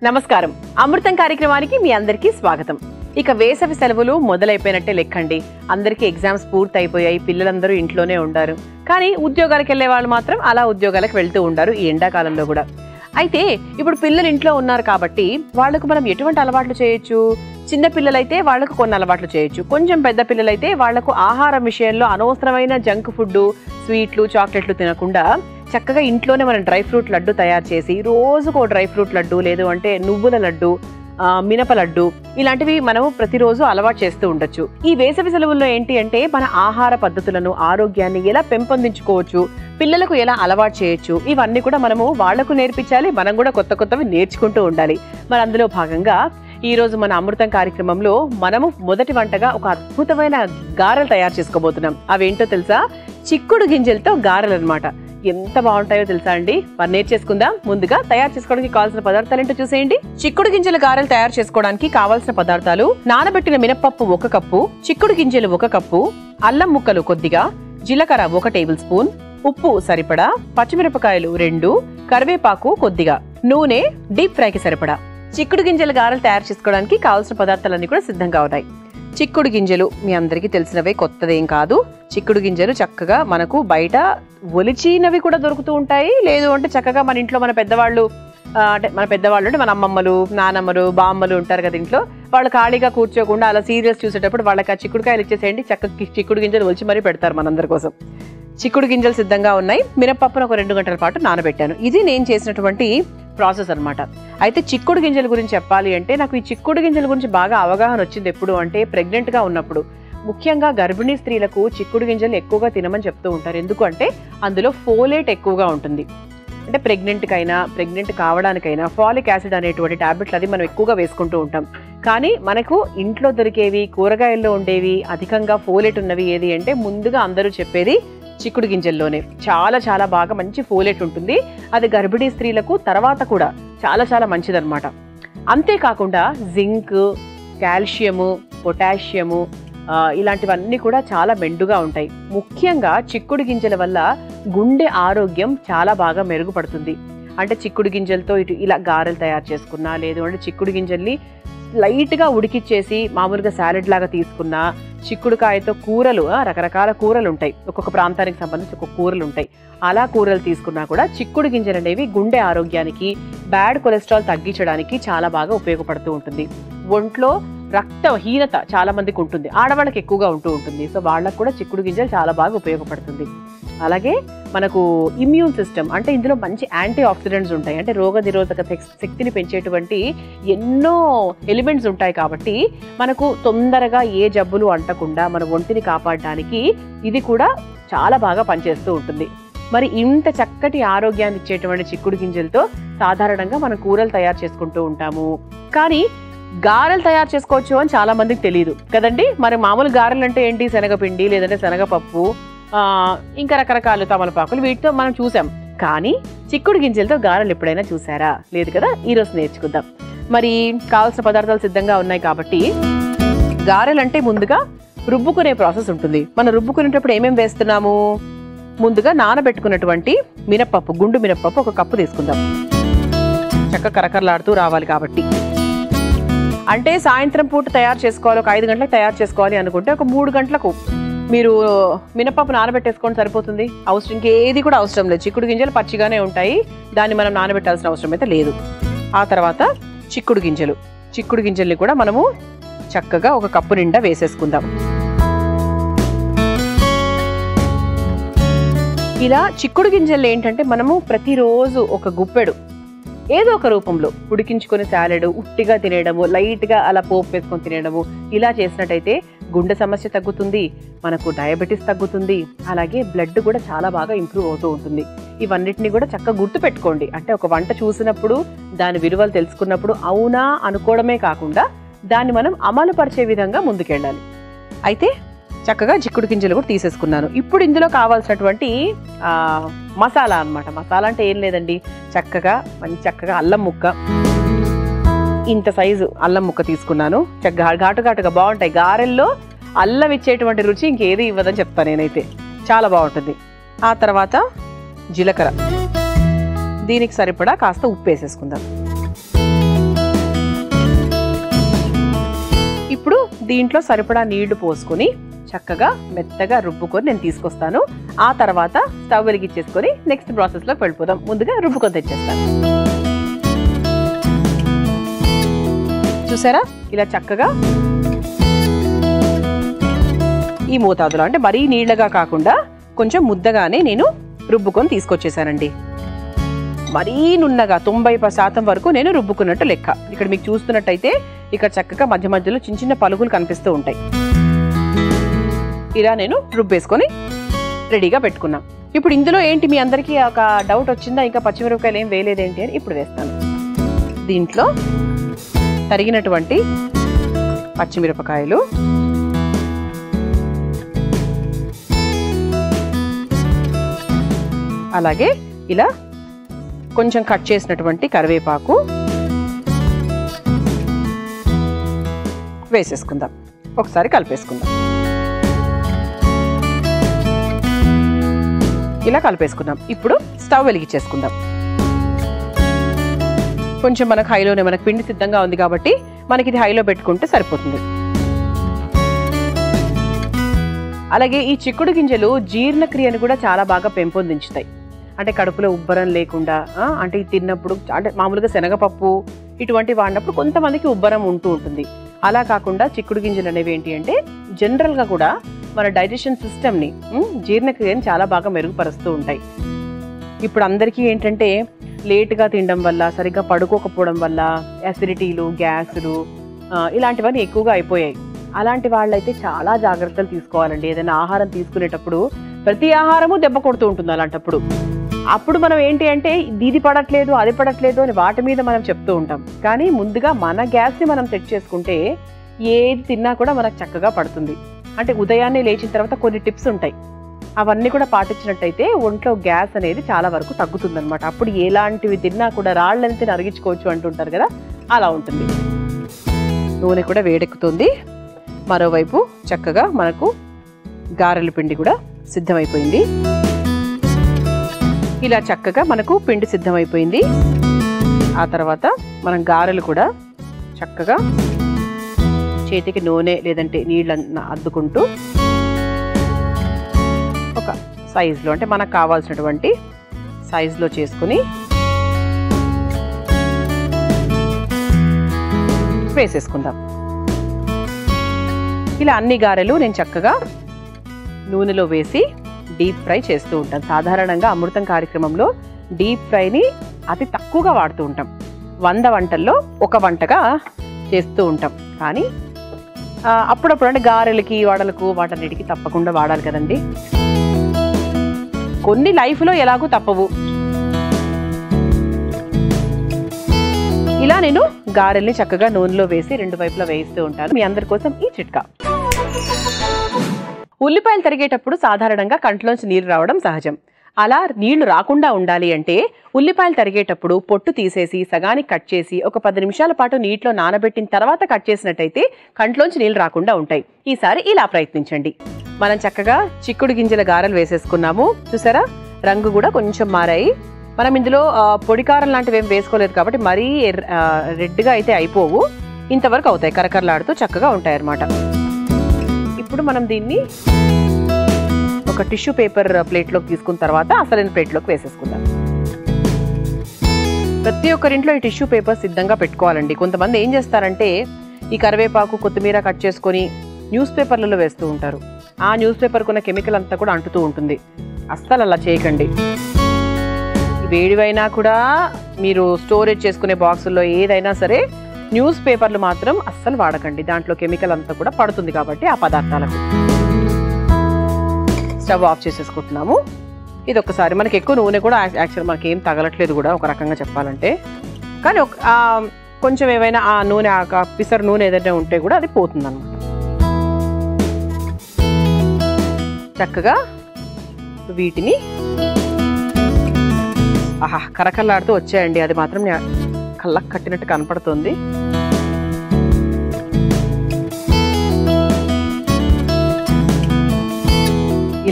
నమస్కారం. అమృతం కార్యక్రమానికి మీ అందరికీ స్వాగతం. ఇక వేసవి సెలవులు మొదలైపోయినట్టే లెక్కండి. అందరికీ ఎగ్జామ్స్ పూర్తి అయిపోయాయి, పిల్లలందరూ ఇంట్లోనే ఉండారు. కానీ ఉద్యోగాలకు వెళ్ళే వాళ్ళు మాత్రం అలా ఉద్యోగాలకు వెళ్తూ ఉండారు ఈ ఎండాకాలంలో కూడా. అయితే ఇప్పుడు పిల్లలు ఇంట్లో ఉన్నారు కాబట్టి వాళ్లకు మనం ఎటువంటి అలవాట్లు చేయొచ్చు? చిన్న పిల్లలైతే వాళ్లకు కొన్ని అలవాట్లు చేయొచ్చు. కొంచెం పెద్ద పిల్లలైతే వాళ్లకు ఆహారం విషయంలో అనవసరమైన జంక్ ఫుడ్, స్వీట్లు, చాక్లెట్లు తినకుండా చక్కగా ఇంట్లోనే మనం డ్రై ఫ్రూట్ లడ్డు తయారు చేసి రోజుకో డ్రై ఫ్రూట్ లడ్డు, లేదు అంటే నువ్వుల లడ్డు, మినప లడ్డు, ఇలాంటివి మనం ప్రతిరోజు అలవాటు చేస్తూ ఉండొచ్చు. ఈ వేసవి సెలవుల్లో ఏంటి అంటే మన ఆహార పద్ధతులను, ఆరోగ్యాన్ని ఎలా పెంపొందించుకోవచ్చు, పిల్లలకు ఎలా అలవాటు చేయొచ్చు, ఇవన్నీ కూడా మనము వాళ్లకు నేర్పించాలి. మనం కూడా కొత్త కొత్తవి నేర్చుకుంటూ ఉండాలి. మరి అందులో భాగంగా ఈ రోజు మన అమృతం కార్యక్రమంలో మనము మొదటి వంటగా ఒక అద్భుతమైన గారెలు తయారు చేసుకోబోతున్నాం. అవేంటో తెలుసా? చిక్కుడు గింజలతో గారెలు అన్నమాట. ఎంత బాగుంటాయో తెలుసా అండి? మరి నేర్చేసుకుందాం. ముందుగా తయారు చేసుకోవడానికి కావాల్సిన పదార్థాలు ఏంటో చూసేయండి. చిక్కుడు గింజల గారెలు తయారు చేసుకోవడానికి కావాల్సిన పదార్థాలు: నానబెట్టిన మినపప్పు 1 కప్పు, చిక్కుడు గింజలు 1 కప్పు, అల్లం ముక్కలు కొద్దిగా, జీలకర్ర 1 టేబుల్ స్పూన్, ఉప్పు సరిపడా, పచ్చిమిరపకాయలు 2, కరివేపాకు కొద్దిగా, నూనె డీప్ ఫ్రైకి సరిపడా. చిక్కుడు గింజల గారెలు తయారు చేసుకోవడానికి కావాల్సిన పదార్థాలన్నీ కూడా సిద్ధంగా ఉన్నాయి. చిక్కుడు గింజలు మీ అందరికీ తెలిసినవే, కొత్తదేం కాదు. చిక్కుడు గింజలు చక్కగా మనకు బయట ఒలిచినవి కూడా దొరుకుతూ ఉంటాయి. లేదు అంటే చక్కగా మన ఇంట్లో మన పెద్దవాళ్ళు అంటే మన అమ్మమ్మలు, నానమ్మలు, బామ్మలు ఉంటారు కదా ఇంట్లో, వాళ్ళు ఖాళీగా కూర్చోకుండా అలా సీరియల్స్ చూసేటప్పుడు వాళ్ళకి ఆ చిక్కుడుకాయలు ఇచ్చేసేయండి, చక్కగా చిక్కుడు గింజలు ఒలిచి మరీ పెడతారు మనందరి కోసం. చిక్కుడు గింజలు సిద్ధంగా ఉన్నాయి. మినపప్పును ఒక 2 గంటల పాటు నానబెట్టాను. ఇది నేను చేసినటువంటి ప్రాసెస్ అన్నమాట. అయితే చిక్కుడు గింజల గురించి చెప్పాలి అంటే నాకు ఈ చిక్కుడు గింజల గురించి బాగా అవగాహన వచ్చింది ఎప్పుడు అంటే ప్రెగ్నెంట్గా ఉన్నప్పుడు. ముఖ్యంగా గర్భిణీ స్త్రీలకు చిక్కుడు గింజలు ఎక్కువగా తినమని చెప్తూ ఉంటారు. ఎందుకంటే అందులో ఫోలేట్ ఎక్కువగా ఉంటుంది. అంటే ప్రెగ్నెంట్ కావడానికైనా ఫాలిక్ యాసిడ్ అనేటువంటి టాబ్లెట్లు అది మనం ఎక్కువగా వేసుకుంటూ ఉంటాం. కానీ మనకు ఇంట్లో దొరికేవి, కూరగాయల్లో ఉండేవి, అధికంగా ఫోలేట్ ఉన్నవి ఏది అంటే ముందుగా అందరూ చెప్పేది చిక్కుడు గింజల్లోనే. చాలా చాలా బాగా మంచి ఫోలేట్ ఉంటుంది. అది గర్భిణీ స్త్రీలకు తర్వాత కూడా చాలా చాలా మంచిదన్నమాట. అంతేకాకుండా జింక్, కాల్షియము, పొటాషియము ఇలాంటివన్నీ కూడా చాలా మెండుగా ఉంటాయి. ముఖ్యంగా చిక్కుడు గింజల వల్ల గుండె ఆరోగ్యం చాలా బాగా మెరుగుపడుతుంది. అంటే చిక్కుడు గింజలతో ఇలా గారెలు తయారు చేసుకున్నా, లేదు అంటే చిక్కుడు గింజల్ని లైట్గా ఉడికిచ్చేసి మామూలుగా సాలెడ్ లాగా తీసుకున్నా, చిక్కుడుకాయతో కూరలు, రకరకాల కూరలు ఉంటాయి, ఒక్కొక్క ప్రాంతానికి సంబంధించి ఒక్కొక్క కూరలు ఉంటాయి, అలా కూరలు తీసుకున్నా కూడా చిక్కుడు గింజలు అనేవి గుండె ఆరోగ్యానికి, బ్యాడ్ కొలెస్ట్రాల్ తగ్గించడానికి చాలా బాగా ఉపయోగపడుతూ ఉంటుంది. ఒంట్లో రక్తహీనత చాలా మందికి ఉంటుంది, ఆడవాళ్ళకి ఎక్కువగా ఉంటూ ఉంటుంది. సో వాళ్ళకు కూడా చిక్కుడు గింజలు చాలా బాగా ఉపయోగపడుతుంది. అలాగే మనకు ఇమ్యూన్ సిస్టమ్, అంటే ఇందులో మంచి యాంటీ ఆక్సిడెంట్స్ ఉంటాయి, అంటే రోగ నిరోధక శక్తిని పెంచేటువంటి ఎన్నో ఎలిమెంట్స్ ఉంటాయి. కాబట్టి మనకు తొందరగా ఏ జబ్బులు అంటకుండా మన ఒంటిని కాపాడడానికి ఇది కూడా చాలా బాగా పనిచేస్తూ ఉంటుంది. మరి ఇంత చక్కటి ఆరోగ్యాన్ని ఇచ్చేటువంటి చిక్కుడు గింజలతో సాధారణంగా మనం కూరలు తయారు చేసుకుంటూ ఉంటాము. కానీ గారెలు తయారు చేసుకోవచ్చు అని చాలా మందికి తెలియదు కదండి. మరి మామూలు గారెలు అంటే ఏంటి? శనగపిండి, లేదంటే శనగపప్పు, ఇంకా రకరకాల తమలపాకులు, వీటితో మనం చూసాం. కానీ చిక్కుడు గింజలతో గారెలు ఎప్పుడైనా చూసారా? లేదు కదా. ఈరోజు నేర్చుకుందాం. మరి కావాల్సిన పదార్థాలు సిద్ధంగా ఉన్నాయి కాబట్టి గారెలంటే ముందుగా రుబ్బుకునే ప్రాసెస్ ఉంటుంది. మనం రుబ్బుకునేటప్పుడు ఏమేమి వేస్తున్నాము? ముందుగా నానబెట్టుకున్నటువంటి మినపప్పు, గుండు మినపప్పు 1 కప్పు తీసుకుందాం. చక్కగా కరకరలాడుతూ రావాలి కాబట్టి. అంటే సాయంత్రం పూట తయారు చేసుకోవాలి, ఒక 5 గంటలకు తయారు చేసుకోవాలి అనుకుంటే ఒక 3 గంటలకు మీరు మినపప్పు నానబెట్టేసుకోండి, సరిపోతుంది. ఇంకేది కూడా అవసరం లేదు. చిక్కుడు గింజలు పచ్చిగానే ఉంటాయి, దాన్ని మనం నానబెట్టాల్సిన అవసరం అయితే లేదు. ఆ తర్వాత చిక్కుడు గింజల్ని కూడా మనము చక్కగా 1 కప్పు నిండా వేసేసుకుందాం. ఇలా చిక్కుడు గింజలు ఏంటంటే మనము ప్రతిరోజు ఒక గుప్పెడు ఏదో ఒక రూపంలో ఉడికించుకొని సాలెడ్, ఉట్టిగా తినేయడము, లైట్గా అలా పోపు వేసుకొని తినేయడము, ఇలా చేసినట్టయితే గుండె సమస్య తగ్గుతుంది, మనకు డయాబెటీస్ తగ్గుతుంది, అలాగే బ్లడ్ కూడా చాలా బాగా ఇంప్రూవ్ అవుతూ ఉంటుంది. ఇవన్నిటిని కూడా చక్కగా గుర్తు పెట్టుకోండి. అంటే ఒక వంట చూసినప్పుడు దాని విలువలు తెలుసుకున్నప్పుడు అవునా అనుకోవడమే కాకుండా దాన్ని మనం అమలు పరిచే విధంగా ముందుకెళ్ళాలి. అయితే చక్కగా చిక్కుడు గింజలు కూడా తీసేసుకున్నాను. ఇప్పుడు ఇందులో కావాల్సినటువంటి మసాలా అన్నమాట. మసాలా అంటే ఏం లేదండి, చక్కగా అల్లం ముక్క, ఇంత సైజు అల్లం ముక్క తీసుకున్నాను. చక్కగా ఘాటుగా బాగుంటాయి గారెల్లో. అల్లం ఇచ్చేటువంటి రుచి ఇంకేది ఇవ్వదని చెప్తాను నేనైతే, చాలా బాగుంటుంది. ఆ తర్వాత జీలకర్ర, దీనికి సరిపడా కాస్త ఉప్పు వేసేసుకుందాం. దీంట్లో సరిపడా నీళ్లు పోసుకొని చక్కగా మెత్తగా రుబ్బుకొని నేను తీసుకొస్తాను. ఆ తర్వాత స్టవ్ వెలిగించేసుకొని నెక్స్ట్ ప్రాసెస్లోకి వెళ్ళిపోదాం. ముందుగా రుబ్బుకొని తెచ్చేస్తాను. చూసారా, ఇలా చక్కగా ఈ మోతాదులో, అంటే మరీ నీళ్ళగా కాకుండా కొంచెం ముద్దగానే నేను రుబ్బుకొని తీసుకొచ్చేసానండి. మరీ నున్నగా 90% వరకు నేను రుబ్బుకున్నట్టు లెక్క. ఇక్కడ మీకు చూస్తున్నట్టయితే ఇక్కడ చక్కగా మధ్య మధ్యలో చిన్న చిన్న పలుకులు కనిపిస్తూ ఉంటాయి. ఇలా నేను రుబ్బేసుకొని రెడీగా పెట్టుకున్నాం. ఇప్పుడు ఇందులో ఏంటి, మీ అందరికీ ఒక డౌట్ వచ్చిందా, ఇంకా పచ్చిమిరపకాయలు ఏం వేయలేదేంటి అని? ఇప్పుడు వేస్తాను. దీంట్లో తరిగినటువంటి పచ్చిమిరపకాయలు, అలాగే ఇలా కొంచెం కట్ చేసినటువంటి కరివేపాకు వేసేసుకుందాం. ఒకసారి కలిపేసుకుందాం. ఇలా కలిపేసుకుందాం. ఇప్పుడు స్టవ్ వెలిగించేసుకుందాం. కొంచెం మనకు హైలోనే, మనకు పిండి సిద్ధంగా ఉంది కాబట్టి మనకి ఇది హైలో పెట్టుకుంటే సరిపోతుంది. అలాగే ఈ చిక్కుడు గింజలు జీర్ణక్రియను కూడా చాలా బాగా పెంపొందించుతాయి. అంటే కడుపులో ఉబ్బరం లేకుండా, అంటే తిన్నప్పుడు, అంటే మామూలుగా శనగపప్పు ఇటువంటి వాడినప్పుడు కొంతమందికి ఉబ్బరం ఉంటూ ఉంటుంది. అలా కాకుండా చిక్కుడు గింజలు అనేవి ఏంటి అంటే జనరల్గా కూడా మన డైజెషన్ సిస్టమ్ని, జీర్ణక్రియని చాలా బాగా మెరుగుపరుస్తూ ఉంటాయి. ఇప్పుడు అందరికీ ఏంటంటే లేటుగా తినడం వల్ల, సరిగ్గా పడుకోకపోవడం వల్ల యాసిడిటీలు, గ్యాసులు ఇలాంటివన్నీ ఎక్కువగా అయిపోయాయి. అలాంటి వాళ్ళైతే చాలా జాగ్రత్తలు తీసుకోవాలండి. ఏదైనా ఆహారం తీసుకునేటప్పుడు ప్రతి ఆహారము దెబ్బ కొడుతూ ఉంటుంది. అలాంటప్పుడు అప్పుడు మనం ఏంటి అంటే ఇది పడట్లేదు, అది పడట్లేదు అని వాటి మీద మనం చెప్తూ ఉంటాం. కానీ ముందుగా మన గ్యాస్ని మనం సెట్ చేసుకుంటే ఏది తిన్నా కూడా మనకు చక్కగా పడుతుంది. అంటే ఉదయాన్నే లేచిన తర్వాత కొన్ని టిప్స్ ఉంటాయి, అవన్నీ కూడా పాటించినట్టయితే ఒంట్లో గ్యాస్ అనేది చాలా వరకు తగ్గుతుందన్నమాట. అప్పుడు ఎలాంటివి తిన్నా కూడా రాళ్ళని అరిగించుకోవచ్చు అంటుంటారు కదా, అలా ఉంటుంది. నూనె కూడా వేడెక్కుతుంది. మరోవైపు చక్కగా మనకు గారెల పిండి కూడా సిద్ధమైపోయింది. ఇలా చక్కగా మనకు పిండి సిద్ధమైపోయింది. ఆ తర్వాత మనం గారెలు కూడా చక్కగా చేతికి నూనె లేదంటే నీళ్ళన్న అద్దుకుంటూ ఒక సైజులో, అంటే మనకు కావాల్సినటువంటి సైజులో చేసుకుని వేసేసుకుందాం. ఇలా అన్ని గారెలు నేను చక్కగా నూనెలో వేసి డీప్ ఫ్రై చేస్తూ ఉంటాను. సాధారణంగా అమృతం కార్యక్రమంలో డీప్ ఫ్రైని అతి తక్కువగా వాడుతూ ఉంటాం. 100 వంటల్లో ఒక వంటగా చేస్తూ ఉంటాం. కానీ అప్పుడప్పుడు అంటే గారెలకి, వడలకు, వాటన్నిటికీ తప్పకుండా వాడాలి కదండి. కొన్ని లైఫ్లో ఎలాగూ తప్పవు. ఇలా నేను గారెల్ని చక్కగా నూనెలో వేసి 2 వైపులా వేయిస్తూ ఉంటాను. మీ అందరి కోసం ఈ చిట్కా. ఉల్లిపాయలు తరిగేటప్పుడు సాధారణంగా కంట్లోంచి నీరు రావడం సహజం. అలా నీళ్లు రాకుండా ఉండాలి అంటే ఉల్లిపాయలు తరిగేటప్పుడు పొట్టు తీసేసి సగానికి కట్ చేసి ఒక 10 నిమిషాల పాటు నీటిలో నానబెట్టిన తర్వాత కట్ చేసినట్టయితే కంట్లోంచి నీళ్లు రాకుండా ఉంటాయి. ఈసారి ఇలా ప్రయత్నించండి. మనం చక్కగా చిక్కుడు గింజల గారెలు వేసేసుకున్నాము. చూసారా, రంగు కూడా కొంచెం మారాయి. మనం ఇందులో పొడికారం లాంటివి ఏం వేసుకోలేదు కాబట్టి మరీ రెడ్గా అయితే అయిపోవు. ఇంతవరకు అవుతాయి, కరకరలాడుతూ చక్కగా ఉంటాయి అన్నమాట. ఇప్పుడు మనం దీన్ని ఒక టిష్యూ పేపర్ ప్లేట్లోకి తీసుకున్న తర్వాత అసలైన ప్లేట్లోకి వేసేసుకుందాం. ప్రతి ఒక్కరింట్లో ఈ టిష్యూ పేపర్ సిద్ధంగా పెట్టుకోవాలండి. కొంతమంది ఏం చేస్తారంటే ఈ కరివేపాకు, కొత్తిమీర కట్ చేసుకొని న్యూస్ పేపర్లలో వేస్తూ ఉంటారు. ఆ న్యూస్ పేపర్కు ఉన్న కెమికల్ అంతా కూడా అంటుతూ ఉంటుంది. అస్సలు అలా చేయకండి. వేడివైనా కూడా మీరు స్టోరేజ్ చేసుకునే బాక్సుల్లో ఏదైనా సరే న్యూస్ పేపర్లు మాత్రం అస్సలు వాడకండి. దాంట్లో కెమికల్ అంతా కూడా పడుతుంది కాబట్టి ఆ పదార్థాలకు. స్టవ్ ఆఫ్ చేసేసుకుంటున్నాము. ఇది ఒక్కసారి మనకి ఎక్కువ నూనె కూడా యాక్చువల్ మనకి ఏం తగలట్లేదు కూడా ఒక రకంగా చెప్పాలంటే. కానీ కొంచెం ఏమైనా ఆ నూనె, పిసరు నూనె ఏదైనా ఉంటే కూడా అది పోతుంది అన్నమాట. చక్కగా వీటిని కరకల్లాడుతూ వచ్చాయండి. అది మాత్రం కళ్ళకు కట్టినట్టు కనపడుతుంది.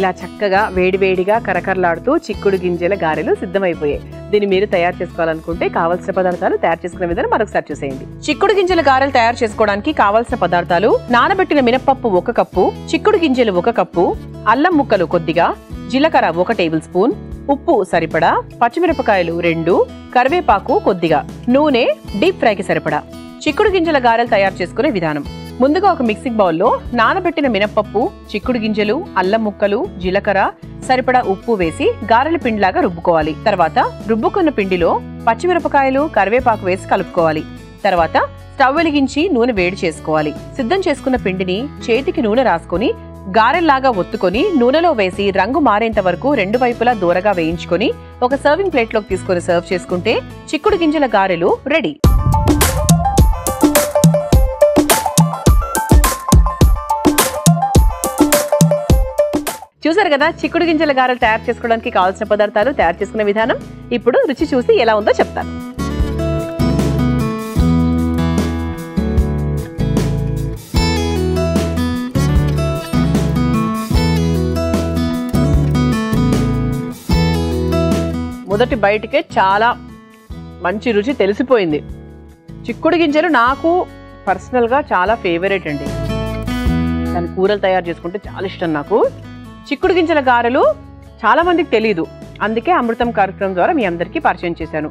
ఇలా చక్కగా వేడివేడిగా కరకరలాడుతూ చిక్కుడు గింజల గారెలు సిద్ధమైపోయాయి. దీన్ని మీరు తయారు చేసుకోవాలనుకుంటే కావాల్సిన పదార్థాలు తయారు చేసుకునే విధానం మరొకసారి చూసేయండి. చిక్కుడు గింజల గారెలు తయారు చేసుకోవడానికి కావాల్సిన పదార్థాలు: నానబెట్టిన మినపప్పు 1 కప్పు, చిక్కుడు గింజలు 1 కప్పు, అల్లం ముక్కలు కొద్దిగా, జీలకర్ర 1 టేబుల్ స్పూన్, ఉప్పు సరిపడా, పచ్చిమిరపకాయలు 2, కరివేపాకు కొద్దిగా, నూనె డీప్ ఫ్రైకి సరిపడా. చిక్కుడు గింజల గారెలు తయారు చేసుకునే విధానం: ముందుగా ఒక మిక్సింగ్ బౌల్లో నానబెట్టిన మినపప్పు, చిక్కుడు గింజలు, అల్లం ముక్కలు, జీలకర్ర, సరిపడా ఉప్పు వేసి గారెల పిండిలాగా రుబ్బుకోవాలి. తర్వాత రుబ్బుకున్న పిండిలో పచ్చిమిరపకాయలు, కరివేపాకు వేసి కలుపుకోవాలి. తర్వాత స్టవ్ వెలిగించి నూనె వేడి చేసుకోవాలి. సిద్ధం చేసుకున్న పిండిని చేతికి నూనె రాసుకొని గారెల్లాగా ఒత్తుకొని నూనెలో వేసి రంగు మారేంత వరకు 2 వైపులా దూరగా వేయించుకొని ఒక సర్వింగ్ ప్లేట్లోకి తీసుకొని సర్వ్ చేసుకుంటే చిక్కుడు గింజల గారెలు రెడీ. చూసారు కదా చిక్కుడు గింజల గారెలు తయారు చేసుకోవడానికి కావాల్సిన పదార్థాలు, తయారు చేసుకునే విధానం. ఇప్పుడు రుచి చూసి ఎలా ఉందో చెప్తాను. మొదటి బయటికే చాలా మంచి రుచి తెలిసిపోయింది. చిక్కుడు గింజలు నాకు పర్సనల్గా చాలా ఫేవరెట్ అండి. దాని కూరలు తయారు చేసుకుంటే చాలా ఇష్టం నాకు. చిక్కుడు గింజల గారెలు చాలా మందికి తెలీదు, అందుకే అమృతం కార్యక్రమం ద్వారా మీ అందరికీ పరిచయం చేశాను.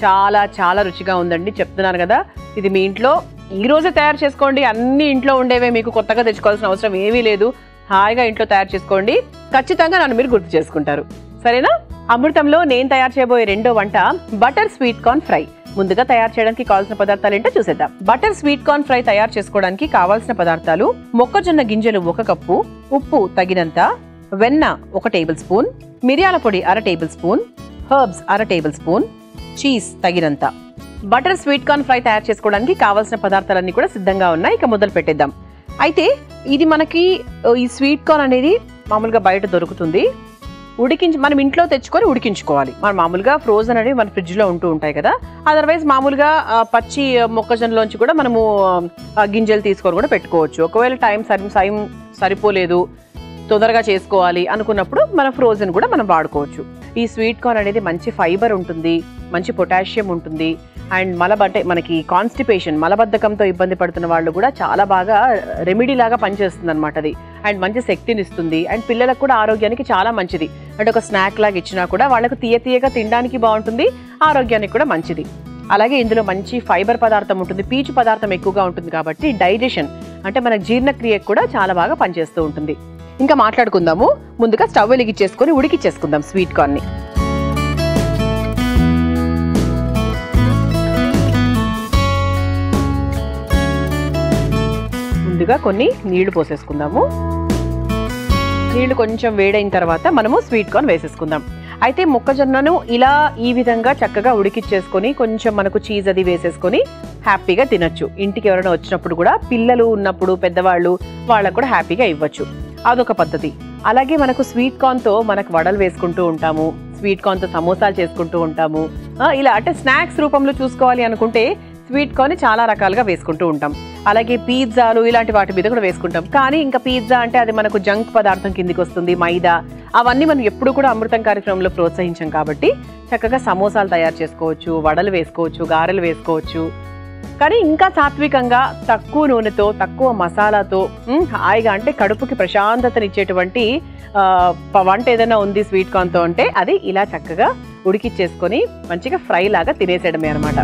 చాలా చాలా రుచిగా ఉందండి, చెప్తున్నాను కదా. ఇది మీ ఇంట్లో ఈ రోజే తయారు చేసుకోండి. అన్ని ఇంట్లో ఉండేవే, మీకు కొత్తగా తెచ్చుకోవాల్సిన అవసరం ఏమీ లేదు. హాయిగా ఇంట్లో తయారు చేసుకోండి. ఖచ్చితంగా నన్ను మీరు గుర్తు చేసుకుంటారు. సరేనా? అమృతంలో నేను తయారు చేయబోయే రెండో వంట బటర్ స్వీట్ కార్న్ ఫ్రై. ముందుగా తయారు చేయడానికి కావాల్సిన పదార్థాలు ఏంటో చూసేద్దాం. బటర్ స్వీట్ కార్న్ ఫ్రై తయారు చేసుకోవడానికి కావాల్సిన పదార్థాలు: మొక్కజొన్న గింజలు 1 కప్పు, ఉప్పు తగినంత, వెన్న 1 టేబుల్ స్పూన్, మిరియాల పొడి 1/2 table spoon, herbs 1/2 table spoon, cheese తగినంత. బటర్ స్వీట్ కార్న్ ఫ్రై తయారు చేసుకోవడానికి కావాల్సిన పదార్థాలన్నీ కూడా సిద్ధంగా ఉన్నాయి. ఇక మొదలు పెట్టేద్దాం. ఇది మనకి ఈ స్వీట్ కార్న్ అనేది మామూలుగా బయట దొరుకుతుంది. మనం ఇంట్లో తెచ్చుకొని ఉడికించుకోవాలి. మనం మామూలుగా ఫ్రోజన్ అనేవి మన ఫ్రిడ్జ్లో ఉంటూ ఉంటాయి కదా. అదర్వైజ్ మామూలుగా పచ్చి మొక్కజొన్నలోంచి కూడా మనము గింజలు తీసుకొని కూడా పెట్టుకోవచ్చు. ఒకవేళ టైం సరిపోలేదు, తొందరగా చేసుకోవాలి అనుకున్నప్పుడు మనం ఫ్రోజన్ కూడా మనం వాడుకోవచ్చు. ఈ స్వీట్ కార్న్ అనేది మంచి ఫైబర్ ఉంటుంది, మంచి పొటాషియం ఉంటుంది. అండ్ మనకి కాన్స్టిపేషన్, మలబద్ధకంతో ఇబ్బంది పడుతున్న వాళ్ళు కూడా చాలా బాగా రెమెడీ లాగా పనిచేస్తుంది అనమాట అది. అండ్ మంచి శక్తిని ఇస్తుంది. అండ్ పిల్లలకు కూడా ఆరోగ్యానికి చాలా మంచిది. అంటే ఒక స్నాక్ లాగా ఇచ్చినా కూడా వాళ్ళకు తీయగా తినడానికి బాగుంటుంది, ఆరోగ్యానికి కూడా మంచిది. అలాగే ఇందులో మంచి ఫైబర్ పదార్థం ఉంటుంది, పీచు పదార్థం ఎక్కువగా ఉంటుంది కాబట్టి డైజెషన్ అంటే మన జీర్ణక్రియకు కూడా చాలా బాగా పనిచేస్తూ ఉంటుంది. ఇంకా మాట్లాడుకుందాము. ముందుగా స్టవ్ వెలిగించేసుకొని ఉడికిచ్చేసుకుందాం స్వీట్ కార్న్ని. ముందుగా కొన్ని నీళ్లు పోసేసుకుందాము. నీళ్లు కొంచెం వేడైన తర్వాత మనము స్వీట్ కార్న్ వేసేసుకుందాం. అయితే మొక్కజొన్నను ఇలా ఈ విధంగా చక్కగా ఉడికిచ్చేసుకొని కొంచెం మనకు చీజ్ అది వేసేసుకొని హ్యాపీగా తినొచ్చు. ఇంటికి ఎవరైనా వచ్చినప్పుడు కూడా, పిల్లలు ఉన్నప్పుడు, పెద్దవాళ్ళు వాళ్ళకు కూడా హ్యాపీగా ఇవ్వచ్చు. అదొక పద్ధతి. అలాగే మనకు స్వీట్ కార్న్తో మనకు వడలు వేసుకుంటూ ఉంటాము, స్వీట్ కార్న్తో సమోసాలు చేసుకుంటూ ఉంటాము. ఇలా అంటే స్నాక్స్ రూపంలో చూసుకోవాలి అనుకుంటే స్వీట్ కార్న్ చాలా రకాలుగా వేసుకుంటూ ఉంటాం. అలాగే పిజ్జాలు ఇలాంటి వాటి మీద కూడా వేసుకుంటాం. కానీ ఇంకా పిజ్జా అంటే అది మనకు జంక్ పదార్థం కిందికి వస్తుంది, మైదా. అవన్నీ మనం ఎప్పుడు కూడా అమృతం కార్యక్రమంలో ప్రోత్సహించాం కాబట్టి చక్కగా సమోసాలు తయారు చేసుకోవచ్చు, వడలు వేసుకోవచ్చు, గారెలు వేసుకోవచ్చు. కానీ ఇంకా సాత్వికంగా, తక్కువ నూనెతో, తక్కువ మసాలాతో హాయిగా అంటే కడుపుకి ప్రశాంతతనిచ్చేటువంటి వంట ఏదైనా ఉంది స్వీట్ కార్న్తో అంటే అది ఇలా చక్కగా ఉడికిచ్చేసుకొని మంచిగా ఫ్రై లాగా తినేసేయడమే అనమాట.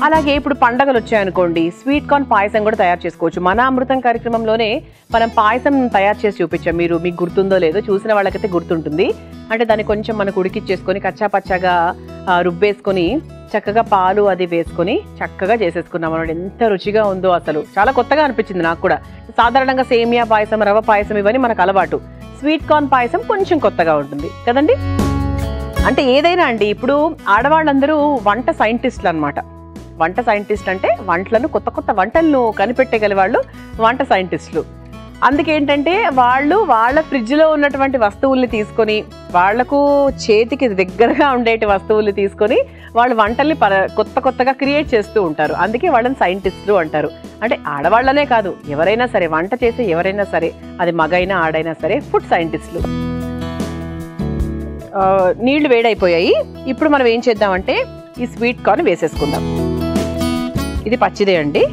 అలాగే ఇప్పుడు పండగలు వచ్చాయనుకోండి, స్వీట్ కార్న్ పాయసం కూడా తయారు చేసుకోవచ్చు. మన అమృతం కార్యక్రమంలోనే మనం పాయసం తయారు చేసి చూపించాం. మీకు గుర్తుందో లేదో, చూసిన వాళ్ళకైతే గుర్తుంటుంది. అంటే దాన్ని కొంచెం మనకు ఉడికిచ్చేసుకొని కచ్చాపచ్చాగా రుబ్బేసుకొని చక్కగా పాలు అది వేసుకొని చక్కగా చేసేసుకున్నాం అన్నమాట. ఎంత రుచిగా ఉందో అసలు, చాలా కొత్తగా అనిపించింది నాకు కూడా. సాధారణంగా సేమియా పాయసం, రవ్వ పాయసం ఇవన్నీ మనకు అలవాటు. స్వీట్ కార్న్ పాయసం కొంచెం కొత్తగా ఉంటుంది కదండి. అంటే ఏదైనా అండి, ఇప్పుడు ఆడవాళ్ళందరూ వంట సైంటిస్టులు అనమాట. వంట సైంటిస్ట్ అంటే కొత్త కొత్త వంటలను కనిపెట్టగల వాళ్ళు వంట సైంటిస్టులు. అందుకేంటంటే వాళ్ళ ఫ్రిడ్జ్లో ఉన్నటువంటి వస్తువుల్ని తీసుకొని వాళ్లకు చేతికి దగ్గరగా ఉండేటి వస్తువుల్ని తీసుకొని వాళ్ళు వంటల్ని కొత్తగా క్రియేట్ చేస్తూ ఉంటారు. అందుకే వాళ్ళని సైంటిస్టులు అంటారు. అంటే ఆడవాళ్ళనే కాదు, ఎవరైనా సరే, వంట చేసే ఎవరైనా సరే, అది మగైనా ఆడైనా సరే, ఫుడ్ సైంటిస్టులు. నీళ్లు వేడైపోయాయి. ఇప్పుడు మనం ఏం చేద్దామంటే ఈ స్వీట్ కార్న్ వేసేసుకుందాం. ఇది పచ్చిదే అండి.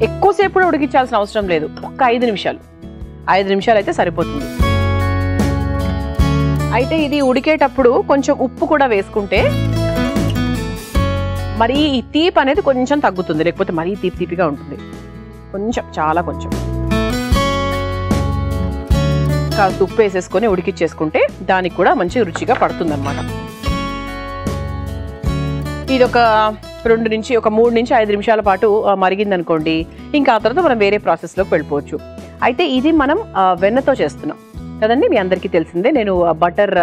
ఎక్కువసేపు కూడా ఉడికించాల్సిన అవసరం లేదు. ఒక్క 5 నిమిషాలు అయితే సరిపోతుంది. అయితే ఇది ఉడికేటప్పుడు కొంచెం ఉప్పు కూడా వేసుకుంటే మరి ఈ తీపి అనేది కొంచెం తగ్గుతుంది, లేకపోతే మరీ తీపిగా ఉంటుంది. కొంచెం, చాలా కొంచెం కాస్త ఉప్పు వేసేసుకొని ఉడికిచ్చేసుకుంటే దానికి కూడా మంచి రుచిగా పడుతుంది అనమాట. ఇది ఒక 3 నుంచి 5 నిమిషాల పాటు మరిగిందనుకోండి, ఇంకా ఆ తర్వాత మనం వేరే ప్రాసెస్లోకి వెళ్ళిపోవచ్చు. అయితే ఇది మనం వెన్నతో చేస్తున్నాం కదండి, మీ అందరికీ తెలిసిందే. నేను బటర్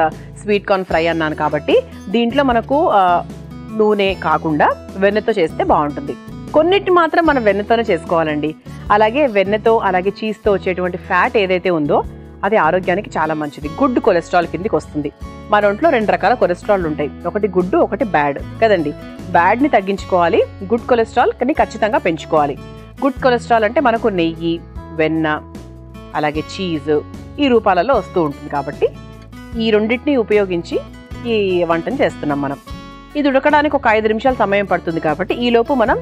స్వీట్ కార్న్ ఫ్రై అన్నాను కాబట్టి దీంట్లో మనకు నూనె కాకుండా వెన్నతో చేస్తే బాగుంటుంది. కొన్నిటి మాత్రం మనం వెన్నతోనే చేసుకోవాలండి. అలాగే వెన్నతో, అలాగే చీజ్తో వచ్చేటువంటి ఫ్యాట్ ఏదైతే ఉందో అది ఆరోగ్యానికి చాలా మంచిది. గుడ్ కొలెస్ట్రాల్ కిందికి వస్తుంది. మన ఒంట్లో 2 రకాల కొలెస్ట్రాల్ ఉంటాయి, ఒకటి గుడ్, ఒకటి బ్యాడ్ కదండి. బ్యాడ్ని తగ్గించుకోవాలి, గుడ్ కొలెస్ట్రాల్ కానీ ఖచ్చితంగా పెంచుకోవాలి. గుడ్ కొలెస్ట్రాల్ అంటే మనకు నెయ్యి, వెన్న, అలాగే చీజ్ ఈ రూపాలలో వస్తూ ఉంటుంది. కాబట్టి ఈ రెండింటిని ఉపయోగించి ఈ వంటను చేస్తున్నాం మనం. ఇది ఉడకడానికి ఒక 5 నిమిషాలు సమయం పడుతుంది కాబట్టి ఈలోపు మనం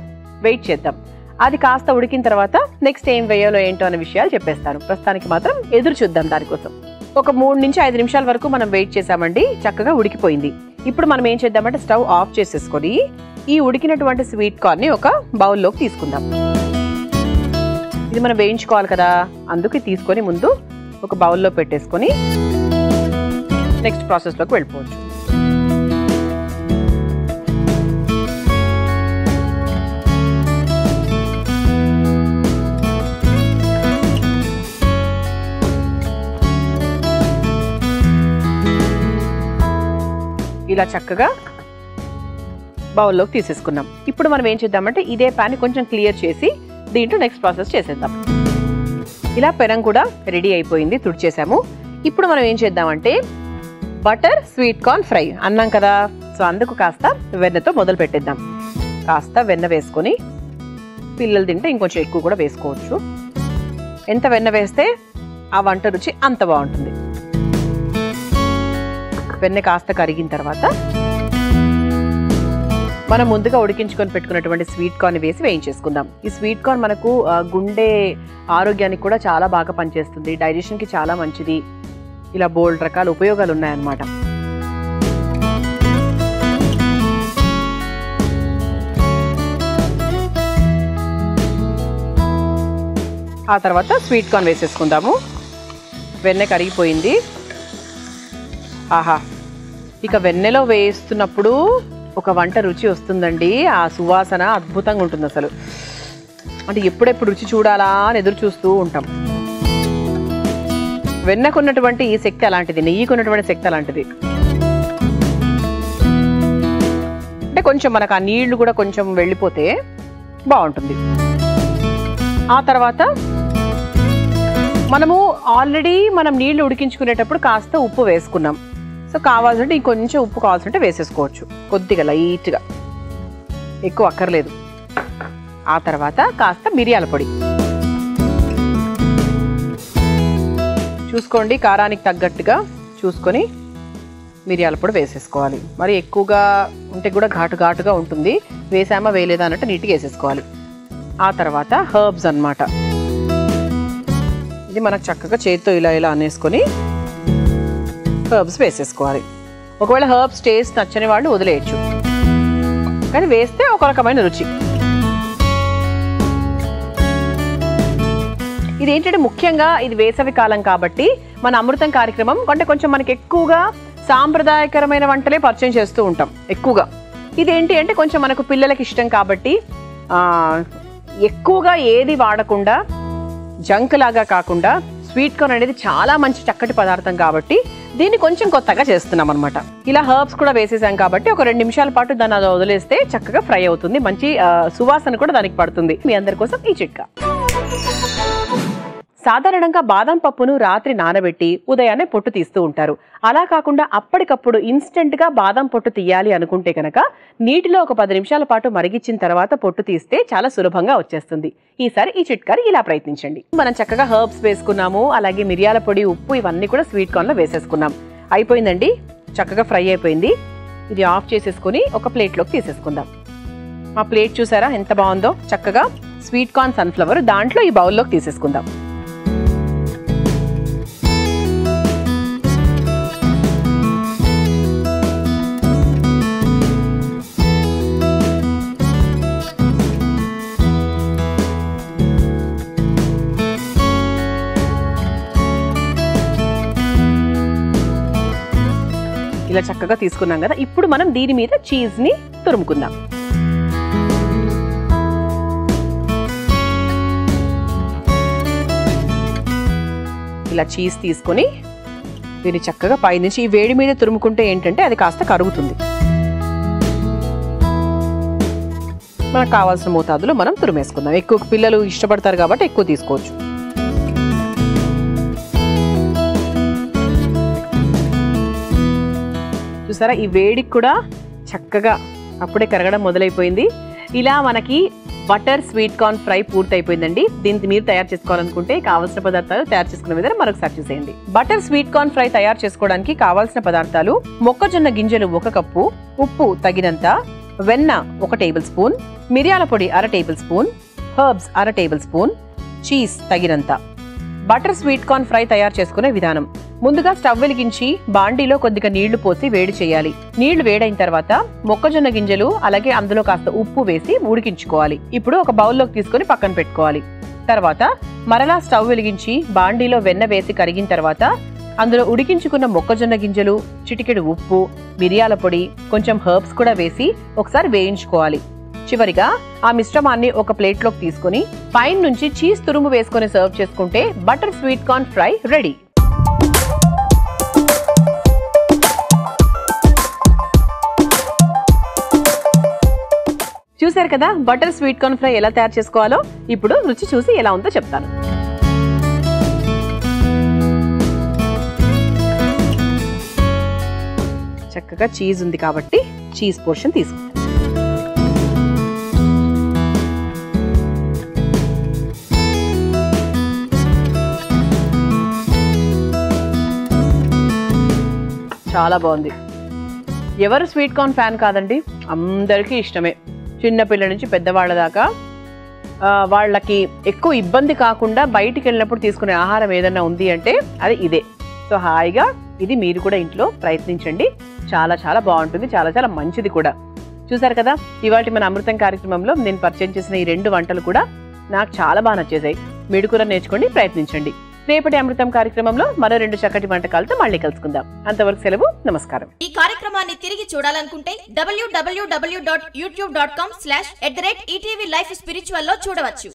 వెయిట్ చేద్దాం. అది కాస్త ఉడికిన తర్వాత నెక్స్ట్ ఏం వేయాలో ఏంటో అనే విషయాలు చెప్పేస్తాను. ప్రస్తుతానికి మాత్రం ఎదురు చూద్దాం దానికోసం. ఒక 3 నుంచి 5 నిమిషాల వరకు మనం వెయిట్ చేసామండి. చక్కగా ఉడికిపోయింది. ఇప్పుడు మనం ఏం చేద్దామంటే స్టవ్ ఆఫ్ చేసేసుకొని ఈ ఉడికినటువంటి స్వీట్ కార్న్ని ఒక బౌల్లోకి తీసుకుందాం. ఇది మనం వేయించుకోవాలి కదా, అందుకే తీసుకొని ముందు ఒక బౌల్లో పెట్టేసుకొని నెక్స్ట్ ప్రాసెస్లోకి వెళ్ళిపోవచ్చు. ఇలా చక్కగా బౌల్లోకి తీసేసుకున్నాం. ఇప్పుడు మనం ఏం చేద్దామంటే ఇదే ప్యాన్ కొంచెం క్లియర్ చేసి దీంట్లో నెక్స్ట్ ప్రాసెస్ చేసేద్దాం. ఇలా పెనం కూడా రెడీ అయిపోయింది, తుడిచేసాము. ఇప్పుడు మనం ఏం చేద్దామంటే బటర్ స్వీట్ కార్న్ ఫ్రై అన్నాం కదా, సో అందుకు కాస్త వెన్నతో మొదలు పెట్టేద్దాం. కాస్త వెన్న వేసుకొని, పిల్లలు తింటే ఇంకొంచెం ఎక్కువ కూడా వేసుకోవచ్చు. ఎంత వెన్న వేస్తే ఆ వంట రుచి అంత బాగుంటుంది. వెన్న కాస్త కరిగిన తర్వాత మనం ముందుగా ఉడికించుకొని పెట్టుకున్నటువంటి స్వీట్ కార్న్ వేసి వేయించేసుకుందాం. ఈ స్వీట్ కార్న్ మనకు గుండె ఆరోగ్యానికి కూడా చాలా బాగా పనిచేస్తుంది, డైజెషన్కి చాలా మంచిది. ఇలా బోల్డ్ రకాల ఉపయోగాలు ఉన్నాయన్నమాట. ఆ తర్వాత స్వీట్ కార్న్ వేసేసుకుందాము. వెన్న కరిగిపోయింది. ఆహా, ఇక వెన్నెలో వేస్తున్నప్పుడు ఒక వంట రుచి వస్తుందండి. ఆ సువాసన అద్భుతంగా ఉంటుంది అసలు. అంటే ఎప్పుడెప్పుడు రుచి చూడాలా అని ఎదురు చూస్తూ ఉంటాం. వెన్నకున్నటువంటి ఈ శక్తి అలాంటిది, నెయ్యికున్నటువంటి శక్తి అలాంటిది. అంటే కొంచెం మనకు ఆ నీళ్లు కూడా కొంచెం వెళ్ళిపోతే బాగుంటుంది. ఆ తర్వాత మనము ఆల్రెడీ నీళ్లు ఉడికించుకునేటప్పుడు కాస్త ఉప్పు వేసుకున్నాం. సో కావాల్సింటే ఇంకొంచెం ఉప్పు కావాల్సింటే వేసేసుకోవచ్చు, కొద్దిగా లైట్గా, ఎక్కువ అక్కర్లేదు. ఆ తర్వాత కాస్త మిరియాల పొడి చూసుకోండి, కారానికి తగ్గట్టుగా చూసుకొని మిరియాల పొడి వేసేసుకోవాలి. మరి ఎక్కువగా ఉంటే కూడా ఘాటుగా ఉంటుంది, వేసామా వేయలేదా అన్నట్టు నీట్గా వేసేసుకోవాలి. ఆ తర్వాత హర్బ్స్ అన్నమాట. ఇది మనకు చక్కగా చేతితో ఇలా అనేసుకొని హర్బ్స్ వేసేసుకోవాలి. ఒకవేళ హర్బ్స్ టేస్ట్ నచ్చని వాళ్ళు వదిలేయచ్చు, కానీ వేస్తే ఒక రకమైన రుచి. ఇదేంటంటే ముఖ్యంగా ఇది వేసవి కాలం కాబట్టి మన అమృతం కార్యక్రమం అంటే కొంచెం మనకి ఎక్కువగా సాంప్రదాయకరమైన వంటలే పరిచయం చేస్తూ ఉంటాం ఎక్కువగా. ఇదేంటి అంటే కొంచెం మనకు పిల్లలకి ఇష్టం కాబట్టి ఎక్కువగా ఏది వాడకుండా జంక్ లాగా కాకుండా స్వీట్ కార్న్ అనేది చాలా మంచి చక్కటి పదార్థం కాబట్టి దీన్ని కొంచెం కొత్తగా చేస్తున్నాం అనమాట. ఇలా హర్బ్స్ కూడా వేసేసాం కాబట్టి ఒక 2 నిమిషాల పాటు దాన్ని అలా వదిలేస్తే చక్కగా ఫ్రై అవుతుంది, మంచి సువాసన కూడా దానికి పడుతుంది. మీ అందరి కోసం ఈ చిట్కా. సాధారణంగా బాదం పప్పును రాత్రి నానబెట్టి ఉదయాన్నే పొట్టు తీస్తూ ఉంటారు. అలా కాకుండా అప్పటికప్పుడు ఇన్స్టెంట్ గా బాదం పొట్టు తీయాలి అనుకుంటే కనుక నీటిలో ఒక 10 నిమిషాల పాటు మరిగించిన తర్వాత పొట్టు తీస్తే చాలా సులభంగా వచ్చేస్తుంది. ఈసారి ఈ చిట్కాని ఇలా ప్రయత్నించండి. మనం చక్కగా హర్బ్స్ వేసుకున్నాము, అలాగే మిరియాల పొడి, ఉప్పు ఇవన్నీ కూడా స్వీట్ కార్న్ లో వేసేసుకున్నాం. అయిపోయిందండి, చక్కగా ఫ్రై అయిపోయింది. ఇది ఆఫ్ చేసేసుకుని ఒక ప్లేట్లోకి తీసేసుకుందాం. మా ప్లేట్ చూసారా ఎంత బాగుందో, చక్కగా స్వీట్ కార్న్ సన్ఫ్లవర్ దాంట్లో ఈ బౌల్లోకి తీసేసుకుందాం. ఇలా చక్కగా తీసుకున్నాం కదా, ఇప్పుడు మనం దీని మీద చీజ్ ని తురుముకుందాం. ఇలా చీజ్ తీసుకొని దీన్ని చక్కగా పైనుంచి ఈ వేడి మీద తురుముకుంటే ఏంటంటే అది కాస్త కరుగుతుంది. మనకు కావాల్సిన మోతాదులో మనం తురిమేసుకుందాం. ఎక్కువ పిల్లలు ఇష్టపడతారు కాబట్టి ఎక్కువ తీసుకోవచ్చు. చూసారా, ఈ వేడికి కూడా చక్కగా అప్పుడే కరగడం మొదలైపోయింది. ఇలా మనకి బటర్ స్వీట్ కార్న్ ఫ్రై పూర్తి అయిపోయిందండి. దీన్ని మీరు తయారు చేసుకోవాలనుకుంటే కావాల్సిన పదార్థాలు తయారు చేసుకునే విధానం మరొకసారి చూసేయండి. బటర్ స్వీట్ కార్న్ ఫ్రై తయారు చేసుకోవడానికి కావాల్సిన పదార్థాలు: మొక్కజొన్న గింజలు 1 కప్పు, ఉప్పు తగినంత, వెన్న 1 టేబుల్ స్పూన్, మిరియాల పొడి 1/2 table spoon, herbs 1/2 table spoon, cheese తగినంత. బటర్ స్వీట్ కార్న్ ఫ్రై తయారు చేసుకునే విధానం: ముందుగా స్టవ్ వెలిగించి బాండీలో కొద్దిగా నీళ్లు పోసి వేడి చేయాలి. నీళ్లు వేడైన తర్వాత మొక్కజొన్న గింజలు అలాగే అందులో కాస్త ఉప్పు వేసి ఉడికించుకోవాలి. ఇప్పుడు ఒక బౌల్లోకి తీసుకొని పక్కన పెట్టుకోవాలి. తర్వాత మరలా స్టవ్ వెలిగించి బాండీలో వెన్న వేసి కరిగిన తర్వాత అందులో ఉడికించుకున్న మొక్కజొన్న గింజలు, చిటికెడు ఉప్పు, మిరియాల పొడి, కొంచెం హర్బ్స్ కూడా వేసి ఒకసారి వేయించుకోవాలి. చివరిగా ఆ మిశ్రమాన్ని ఒక ప్లేట్లోకి తీసుకుని పైన నుంచి చీజ్ తురుము వేసుకొని సర్వ్ చేసుకుంటే butter sweet corn fry ready. చూసారు కదా బటర్ స్వీట్ కార్న్ ఫ్రై ఎలా తయారు చేసుకోవాలో. ఇప్పుడు రుచి చూసి ఎలా ఉందో చెప్తాను. చక్కగా చీజ్ ఉంది కాబట్టి చీజ్ పోర్షన్ తీసుకుంటాం. చాలా బాగుంది. ఎవరు స్వీట్ కార్న్ ఫ్యాన్ కాదండి, అందరికీ ఇష్టమే. చిన్న పిల్లల నుంచి పెద్దవాళ్ళ దాకా వాళ్ళకి ఎక్కువ ఇబ్బంది కాకుండా బయటికి వెళ్ళినప్పుడు తీసుకునే ఆహారం ఏదైనా ఉంది అంటే అది ఇదే. సో హాయిగా ఇది మీరు కూడా ఇంట్లో ప్రయత్నించండి. చాలా చాలా బాగుంటుంది, చాలా చాలా మంచిది కూడా. చూసారు కదా, ఇవాళ మన అమృతం కార్యక్రమంలో నేను పరిచయం చేసిన ఈ 2 వంటలు కూడా నాకు చాలా బాగా నచ్చేసాయి. మీరు కూడా నేర్చుకోండి, ప్రయత్నించండి. రేపటి అమృతం కార్యక్రమంలో మరో 2 చక్కటి వంటకాలతో మళ్ళీ కలుసుకుందాం. అంతవరకు సెలవు, నమస్కారం. ఈ కార్యక్రమాన్ని తిరిగి చూడాలనుకుంటే www.youtube.com/ETV Life Spiritual లో చూడవచ్చు.